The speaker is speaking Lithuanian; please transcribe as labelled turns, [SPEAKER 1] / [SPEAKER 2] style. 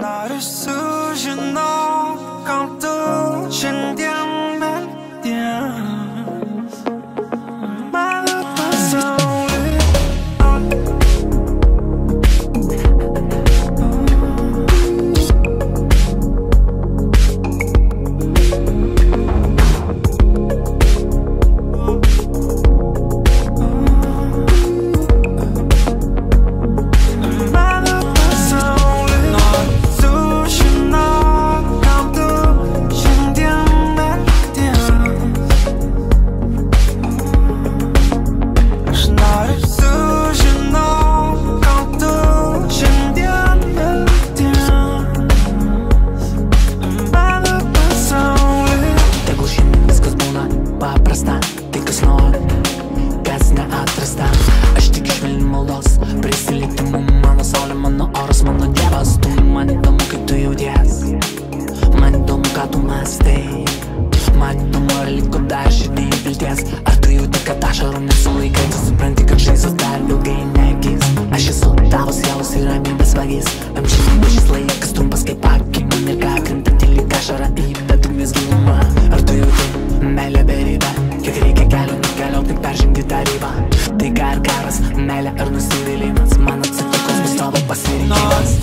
[SPEAKER 1] noriu sužinot, kam tu šiandien meldies mano pasaulį. Aš tik švelni maldos, prisilietimu mano saulė, mano oras, mano dievas. Tu man įdomu, kaip tu jauties, man įdomu, ką tu mąstai, man įdomu, ar liko dar širdį vilties. Ar tu jauti, kad ašarų nesulaikai, tu supranti, kad žaizdos dar ilgai negis. Aš esu tavo sielos ir ramybės vagis, amžinybė šis laikas trumpas kaip akimirka, krintanti lyg ašara į bedugnės gilumą. Ar tu jauti meilę beribę, kiek reikia kelio nukeliauti, peržengti tą ribą? Tai ką ar karas, meilė ar nusivylimas, man atsitikus bus tavo pasirinkimas.